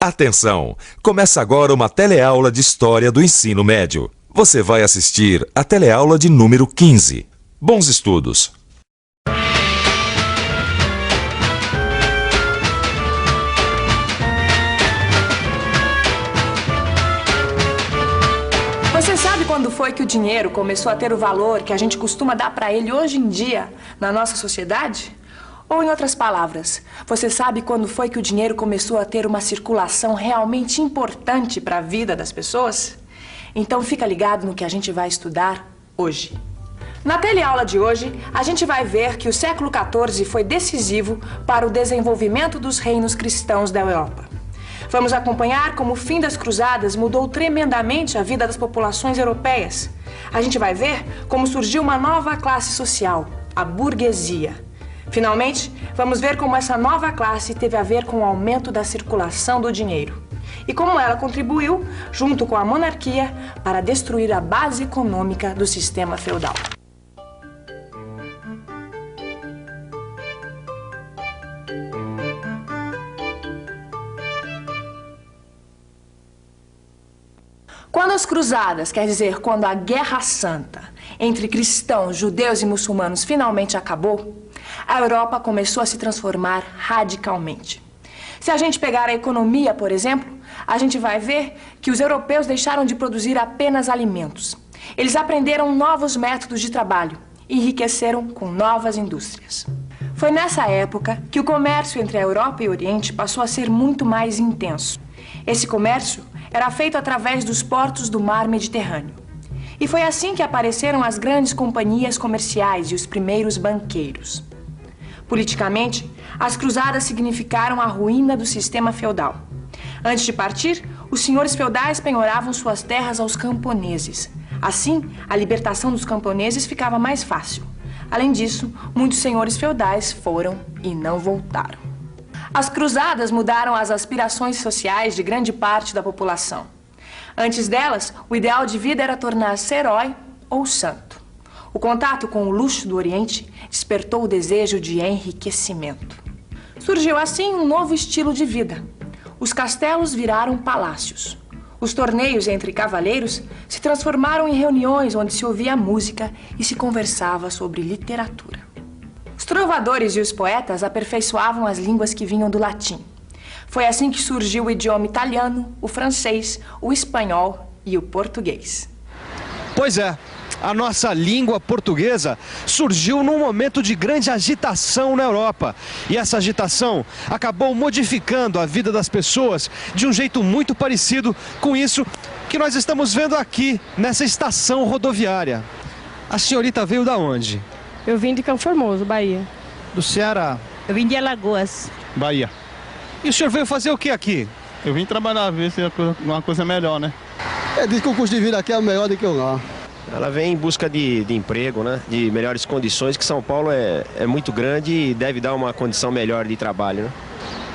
Atenção! Começa agora uma teleaula de História do Ensino Médio. Você vai assistir a teleaula de número 15. Bons estudos! Você sabe quando foi que o dinheiro começou a ter o valor que a gente costuma dar para ele hoje em dia na nossa sociedade? Ou, em outras palavras, você sabe quando foi que o dinheiro começou a ter uma circulação realmente importante para a vida das pessoas? Então fica ligado no que a gente vai estudar hoje. Na teleaula de hoje, a gente vai ver que o século XIV foi decisivo para o desenvolvimento dos reinos cristãos da Europa. Vamos acompanhar como o fim das cruzadas mudou tremendamente a vida das populações europeias. A gente vai ver como surgiu uma nova classe social, a burguesia. Finalmente, vamos ver como essa nova classe teve a ver com o aumento da circulação do dinheiro e como ela contribuiu, junto com a monarquia, para destruir a base econômica do sistema feudal. Quando as cruzadas, quer dizer, quando a Guerra Santa entre cristãos, judeus e muçulmanos finalmente acabou, a Europa começou a se transformar radicalmente. Se a gente pegar a economia, por exemplo, a gente vai ver que os europeus deixaram de produzir apenas alimentos. Eles aprenderam novos métodos de trabalho e enriqueceram com novas indústrias. Foi nessa época que o comércio entre a Europa e o Oriente passou a ser muito mais intenso. Esse comércio era feito através dos portos do mar Mediterrâneo. E foi assim que apareceram as grandes companhias comerciais e os primeiros banqueiros. Politicamente, as cruzadas significaram a ruína do sistema feudal. Antes de partir, os senhores feudais penhoravam suas terras aos camponeses. Assim, a libertação dos camponeses ficava mais fácil. Além disso, muitos senhores feudais foram e não voltaram. As cruzadas mudaram as aspirações sociais de grande parte da população. Antes delas, o ideal de vida era tornar-se herói ou santo. O contato com o luxo do Oriente despertou o desejo de enriquecimento. Surgiu assim um novo estilo de vida. Os castelos viraram palácios. Os torneios entre cavaleiros se transformaram em reuniões onde se ouvia música e se conversava sobre literatura. Os trovadores e os poetas aperfeiçoavam as línguas que vinham do latim. Foi assim que surgiu o idioma italiano, o francês, o espanhol e o português. Pois é, a nossa língua portuguesa surgiu num momento de grande agitação na Europa. E essa agitação acabou modificando a vida das pessoas de um jeito muito parecido com isso que nós estamos vendo aqui, nessa estação rodoviária. A senhorita veio da onde? Eu vim de Campo Formoso, Bahia. Do Ceará? Eu vim de Alagoas. Bahia. E o senhor veio fazer o que aqui? Eu vim trabalhar, ver se é uma coisa melhor, né? Diz que o custo de vida aqui é melhor do que o lá. Ela vem em busca de emprego, né? De melhores condições, que São Paulo é muito grande e deve dar uma condição melhor de trabalho, né?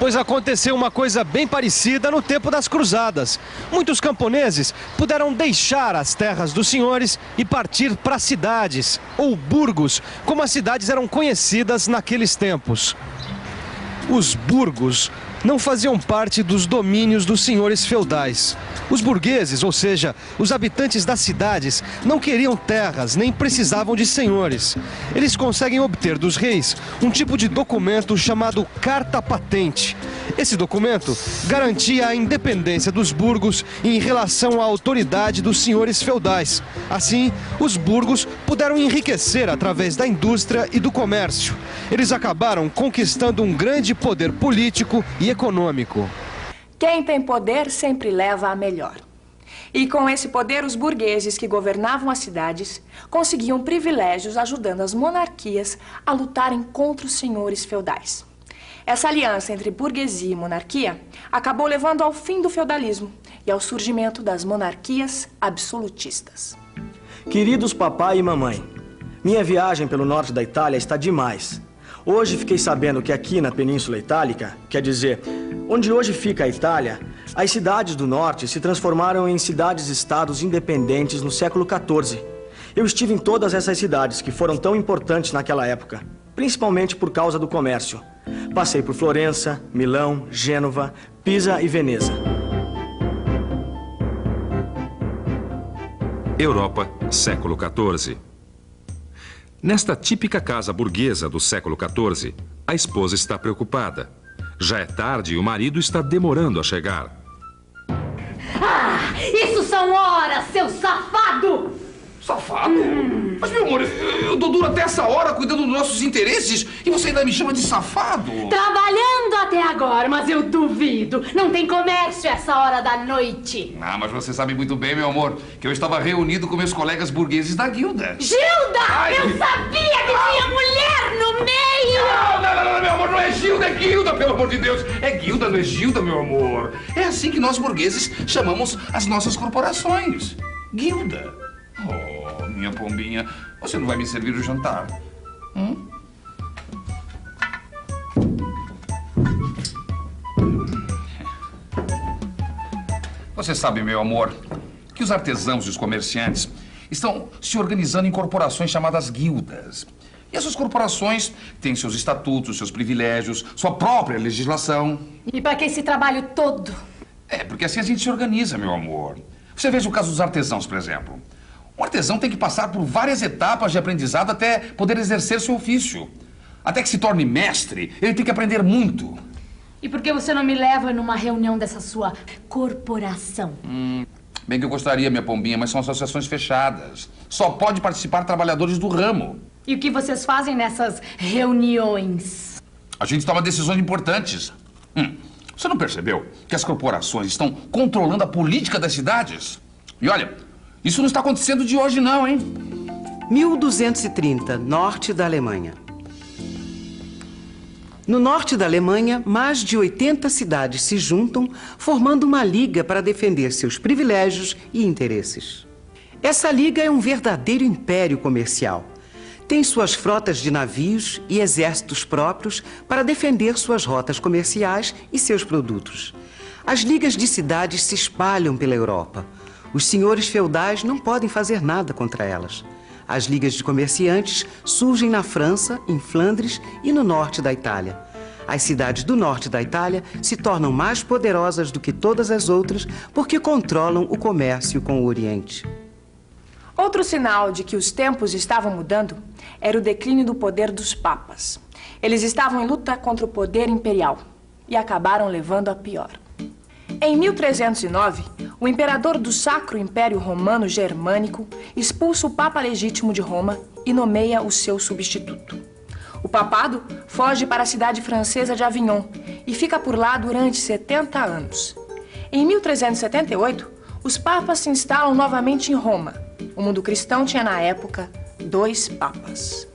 Pois aconteceu uma coisa bem parecida no tempo das cruzadas. Muitos camponeses puderam deixar as terras dos senhores e partir para cidades, ou burgos, como as cidades eram conhecidas naqueles tempos. Os burgos não faziam parte dos domínios dos senhores feudais. Os burgueses, ou seja, os habitantes das cidades, não queriam terras nem precisavam de senhores. Eles conseguem obter dos reis um tipo de documento chamado carta patente. Esse documento garantia a independência dos burgos em relação à autoridade dos senhores feudais. Assim, os burgos puderam enriquecer através da indústria e do comércio. Eles acabaram conquistando um grande poder político e econômico. Quem tem poder sempre leva a melhor. E com esse poder, os burgueses que governavam as cidades conseguiam privilégios ajudando as monarquias a lutarem contra os senhores feudais. Essa aliança entre burguesia e monarquia acabou levando ao fim do feudalismo e ao surgimento das monarquias absolutistas. Queridos papai e mamãe, minha viagem pelo norte da Itália está demais. Hoje fiquei sabendo que aqui na Península Itálica, quer dizer, onde hoje fica a Itália, as cidades do norte se transformaram em cidades-estados independentes no século XIV. Eu estive em todas essas cidades que foram tão importantes naquela época, principalmente por causa do comércio. Passei por Florença, Milão, Gênova, Pisa e Veneza. Europa, século XIV. Nesta típica casa burguesa do século XIV, a esposa está preocupada. Já é tarde e o marido está demorando a chegar. Ah, isso são horas, seu safado! Safado? Mas, meu amor, eu dou duro até essa hora cuidando dos nossos interesses e você ainda me chama de safado? Trabalhando até agora, mas eu duvido. Não tem comércio essa hora da noite. Ah, mas você sabe muito bem, meu amor, que eu estava reunido com meus colegas burgueses da guilda. Gilda! Ai. Eu sabia que tinha mulher no meio! Não, meu amor, não é Gilda, é guilda, pelo amor de Deus. É guilda, não é Gilda, meu amor. É assim que nós burgueses chamamos as nossas corporações. Guilda. Oh, minha pombinha, você não vai me servir o jantar? Você sabe, meu amor, que os artesãos e os comerciantes estão se organizando em corporações chamadas guildas. E essas corporações têm seus estatutos, seus privilégios, sua própria legislação. E para que esse trabalho todo? É, porque assim a gente se organiza, meu amor. Você veja o caso dos artesãos, por exemplo. Um artesão tem que passar por várias etapas de aprendizado até poder exercer seu ofício. Até que se torne mestre, ele tem que aprender muito. E por que você não me leva numa reunião dessa sua corporação? Bem que eu gostaria, minha pombinha, mas são associações fechadas. Só pode participar trabalhadores do ramo. E o que vocês fazem nessas reuniões? A gente toma decisões importantes. Você não percebeu que as corporações estão controlando a política das cidades? E olha, isso não está acontecendo de hoje não, hein? 1230, norte da Alemanha. No norte da Alemanha, mais de 80 cidades se juntam, formando uma liga para defender seus privilégios e interesses. Essa liga é um verdadeiro império comercial. Tem suas frotas de navios e exércitos próprios para defender suas rotas comerciais e seus produtos. As ligas de cidades se espalham pela Europa. Os senhores feudais não podem fazer nada contra elas. As ligas de comerciantes surgem na França, em Flandres e no norte da Itália. As cidades do norte da Itália se tornam mais poderosas do que todas as outras porque controlam o comércio com o Oriente. Outro sinal de que os tempos estavam mudando era o declínio do poder dos papas. Eles estavam em luta contra o poder imperial e acabaram levando a pior. Em 1309, o imperador do Sacro Império Romano Germânico expulsa o Papa Legítimo de Roma e nomeia o seu substituto. O papado foge para a cidade francesa de Avignon e fica por lá durante 70 anos. Em 1378, os papas se instalam novamente em Roma. O mundo cristão tinha, na época, 2 papas.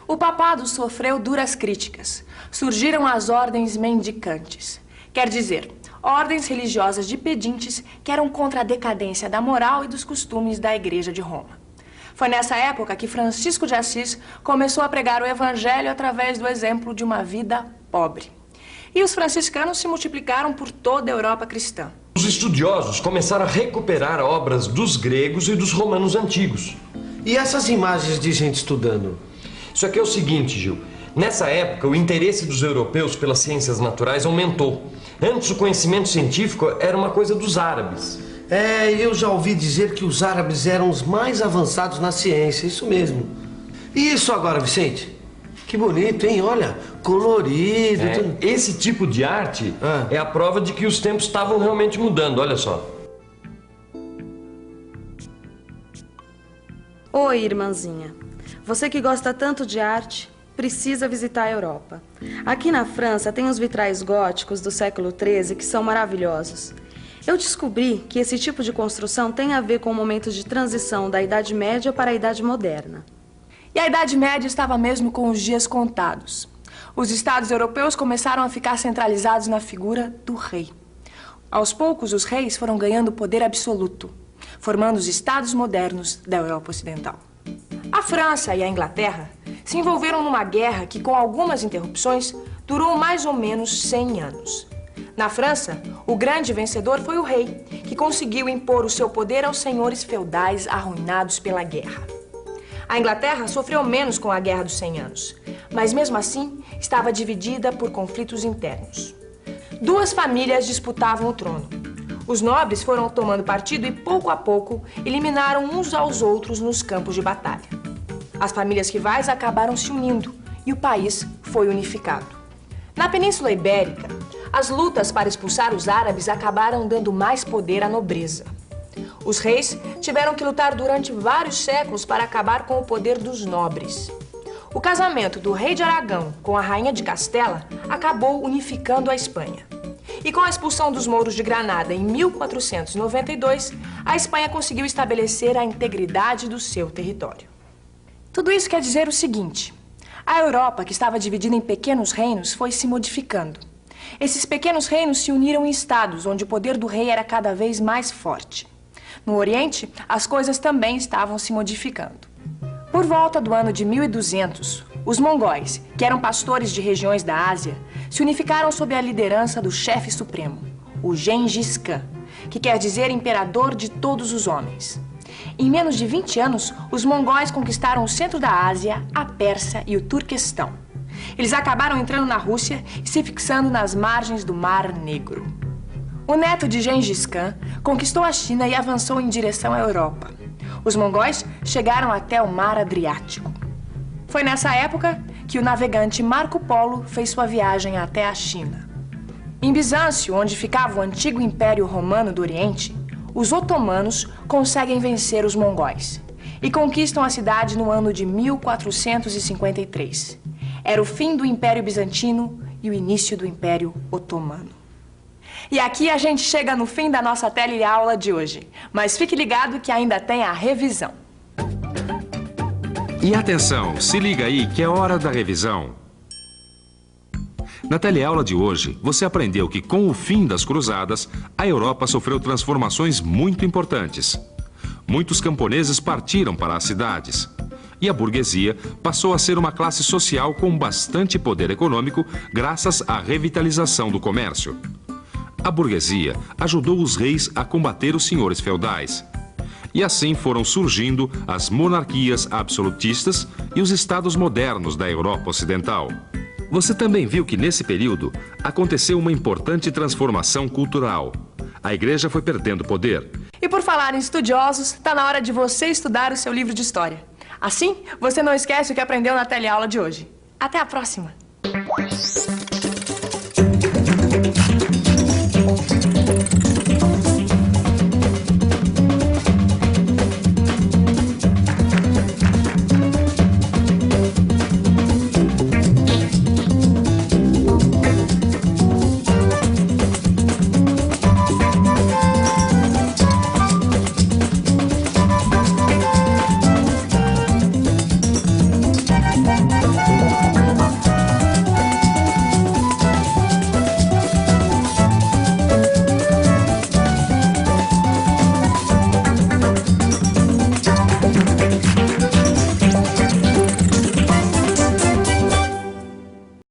O papado sofreu duras críticas. Surgiram as ordens mendicantes. Quer dizer, ordens religiosas de pedintes que eram contra a decadência da moral e dos costumes da Igreja de Roma. Foi nessa época que Francisco de Assis começou a pregar o Evangelho através do exemplo de uma vida pobre. E os franciscanos se multiplicaram por toda a Europa cristã. Os estudiosos começaram a recuperar obras dos gregos e dos romanos antigos. E essas imagens de gente estudando? Isso aqui é o seguinte, Gil. Nessa época, o interesse dos europeus pelas ciências naturais aumentou. Antes, o conhecimento científico era uma coisa dos árabes. É, eu já ouvi dizer que os árabes eram os mais avançados na ciência, isso mesmo. E isso agora, Vicente? Que bonito, hein? Olha, colorido. Tudo. Esse tipo de arte é a prova de que os tempos estavam realmente mudando, olha só. Oi, irmãzinha. Você que gosta tanto de arte, precisa visitar a Europa. Aqui na França tem os vitrais góticos do século XIII que são maravilhosos. Eu descobri que esse tipo de construção tem a ver com o momento de transição da Idade Média para a Idade Moderna. E a Idade Média estava mesmo com os dias contados. Os estados europeus começaram a ficar centralizados na figura do rei. Aos poucos, os reis foram ganhando poder absoluto, formando os estados modernos da Europa Ocidental. A França e a Inglaterra se envolveram numa guerra que, com algumas interrupções, durou mais ou menos 100 anos. Na França, o grande vencedor foi o rei, que conseguiu impor o seu poder aos senhores feudais arruinados pela guerra. A Inglaterra sofreu menos com a Guerra dos 100 Anos, mas mesmo assim estava dividida por conflitos internos. Duas famílias disputavam o trono. Os nobres foram tomando partido e, pouco a pouco, eliminaram uns aos outros nos campos de batalha. As famílias rivais acabaram se unindo e o país foi unificado. Na Península Ibérica, as lutas para expulsar os árabes acabaram dando mais poder à nobreza. Os reis tiveram que lutar durante vários séculos para acabar com o poder dos nobres. O casamento do rei de Aragão com a rainha de Castela acabou unificando a Espanha. E com a expulsão dos mouros de Granada em 1492, a Espanha conseguiu estabelecer a integridade do seu território. Tudo isso quer dizer o seguinte: a Europa, que estava dividida em pequenos reinos, foi se modificando. Esses pequenos reinos se uniram em estados, onde o poder do rei era cada vez mais forte. No Oriente, as coisas também estavam se modificando. Por volta do ano de 1200, os mongóis, que eram pastores de regiões da Ásia, se unificaram sob a liderança do chefe supremo, o Gengis Khan, que quer dizer imperador de todos os homens. Em menos de 20 anos, os mongóis conquistaram o centro da Ásia, a Pérsia e o Turquestão. Eles acabaram entrando na Rússia e se fixando nas margens do Mar Negro. O neto de Gengis Khan conquistou a China e avançou em direção à Europa. Os mongóis chegaram até o Mar Adriático. Foi nessa época que o navegante Marco Polo fez sua viagem até a China. Em Bizâncio, onde ficava o antigo Império Romano do Oriente, os otomanos conseguem vencer os mongóis e conquistam a cidade no ano de 1453. Era o fim do Império Bizantino e o início do Império Otomano. E aqui a gente chega no fim da nossa teleaula de hoje, mas fique ligado que ainda tem a revisão. E atenção, se liga aí que é hora da revisão. Na teleaula de hoje, você aprendeu que com o fim das cruzadas, a Europa sofreu transformações muito importantes. Muitos camponeses partiram para as cidades. E a burguesia passou a ser uma classe social com bastante poder econômico graças à revitalização do comércio. A burguesia ajudou os reis a combater os senhores feudais. E assim foram surgindo as monarquias absolutistas e os estados modernos da Europa Ocidental. Você também viu que nesse período aconteceu uma importante transformação cultural. A igreja foi perdendo poder. E por falar em estudiosos, está na hora de você estudar o seu livro de história. Assim, você não esquece o que aprendeu na teleaula de hoje. Até a próxima!